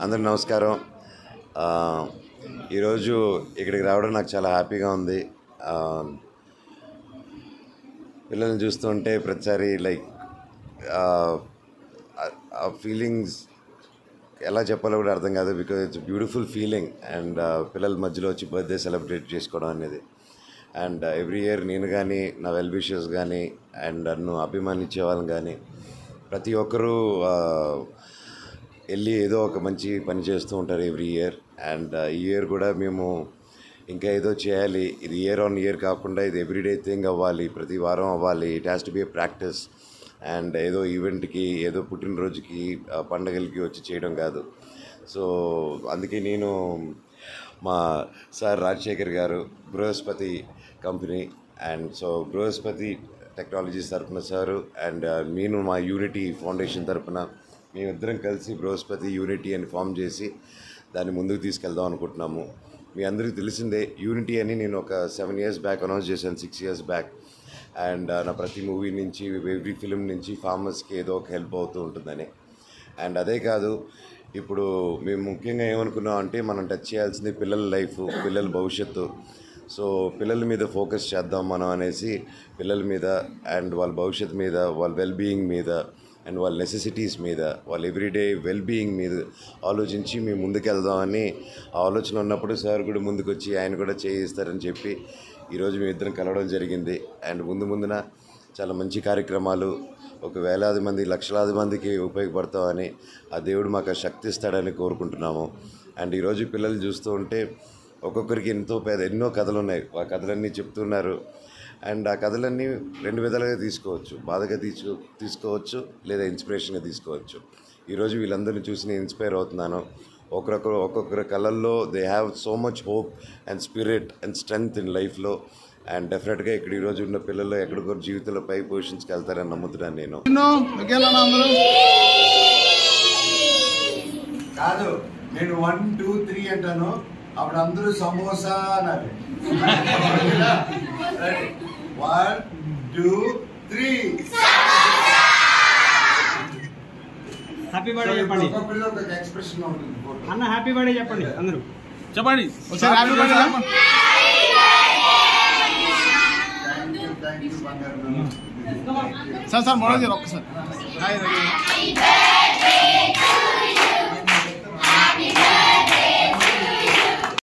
అందరూ నమస్కారం. ఈరోజు ఇక్కడికి రావడం నాకు చాలా హ్యాపీగా ఉంది. పిల్లల్ని చూస్తుంటే ప్రతిసారి లైక్ ఆ ఫీలింగ్స్ ఎలా చెప్పాలో కూడా అర్థం కాదు. Because it's beautiful feeling. And పిల్లల మధ్యలో వచ్చి బర్త్డే సెలబ్రేట్ చేసుకోవడం అనేది. అండ్ ఎవ్రీ ఇయర్ నేను కానీ, నా వెల్ విషర్స్ కానీ, అండ్ నన్ను అభిమానించే వాళ్ళని కానీ ప్రతి ఒక్కరూ వెళ్ళి ఏదో ఒక మంచి పని చేస్తూ ఉంటారు ఎవ్రీ ఇయర్. అండ్ ఈ ఇయర్ కూడా మేము ఇంకా ఏదో చేయాలి. ఇది ఇయర్ ఆన్ ఇయర్ కాకుండా ఇది ఎవ్రీడే థింగ్ అవ్వాలి, ప్రతి వారం అవ్వాలి. It has to be A practice. And ఏదో ఈవెంట్కి, ఏదో పుట్టినరోజుకి, పండగలకి వచ్చి చేయడం కాదు. సో అందుకే నేను మా సార్ రాజశేఖర్ గారు, Brihaspati company, and so Brihaspati technologies తరఫున సారు, అండ్ నేను మా యూనిటీ ఫౌండేషన్ తరఫున మేమిద్దరం కలిసి బృహస్పతి యూనిటీ అని ఫామ్ చేసి దాన్ని ముందుకు తీసుకెళ్దాం అనుకుంటున్నాము. మీ అందరికీ తెలిసిందే, యూనిటీ అని నేను ఒక 7 years బ్యాక్ అనౌన్స్ చేశాను, 6 years బ్యాక్. అండ్ నా ప్రతి మూవీ నుంచి, ఎవ్రీ ఫిలిం నుంచి ఫార్మర్స్కి ఏదో ఒక హెల్ప్ అవుతూ ఉంటుందని. అండ్ అదే కాదు, ఇప్పుడు మేము ముఖ్యంగా ఏమనుకున్నాం అంటే, మనం టచ్ చేయాల్సింది పిల్లల లైఫ్, పిల్లల భవిష్యత్తు. సో పిల్లల మీద ఫోకస్ చేద్దాం మనం అనేసి, పిల్లల మీద అండ్ వాళ్ళ భవిష్యత్తు మీద, వాళ్ళ వెల్ బీయింగ్ మీద, అండ్ వాళ్ళ నెసెసిటీస్ మీద, వాళ్ళ ఎవ్రీడే వెల్ బీయింగ్ మీద ఆలోచించి మేము ముందుకెళ్దామని ఆలోచన ఉన్నప్పుడు సార్ కూడా ముందుకు వచ్చి ఆయన కూడా చేయిస్తారని చెప్పి ఈరోజు మేము ఇద్దరం కలవడం జరిగింది. అండ్ ముందున చాలా మంచి కార్యక్రమాలు, ఒక వేలాది మంది, లక్షలాది మందికి ఉపయోగపడతామని ఆ దేవుడు మాకు ఆ శక్తి ఇస్తాడని కోరుకుంటున్నాము. అండ్ ఈరోజు పిల్లలు చూస్తూ ఉంటే ఒక్కొక్కరికి ఎన్నో కథలు ఉన్నాయి. ఆ కథలన్నీ చెప్తున్నారు. అండ్ ఆ కథలన్నీ 2 విధాలుగా తీసుకోవచ్చు. బాధగా తీసుకోవచ్చు, లేదా ఇన్స్పిరేషన్గా తీసుకోవచ్చు. ఈరోజు వీళ్ళందరినీ చూసి నేను ఇన్స్పైర్ అవుతున్నాను. ఒక్కొక్కరి కళల్లో they have so much hope and spirit and strength in లైఫ్లో. అండ్ డెఫినెట్గా ఇక్కడ ఈరోజు ఉన్న పిల్లలు ఎక్కడికో జీవితంలో పై పొజిషన్స్కి వెళ్తారని నమ్ముతున్నాను నేను. కాదు, నేను 1 2 3 అంటాను, అప్పుడు అందరూ సమోసా అన్నారు. 1 2 3 హ్యాపీ బర్త్డే చెప్పండి. ఒక ఎక్స్ప్రెషన్ ఉంటుంది అన్న. హ్యాపీ బర్త్డే చెప్పండి అందరూ. చెప్పండి. థ్యాంక్ యూ బంగారు. సార్ మొదలు ఒక్కసారి.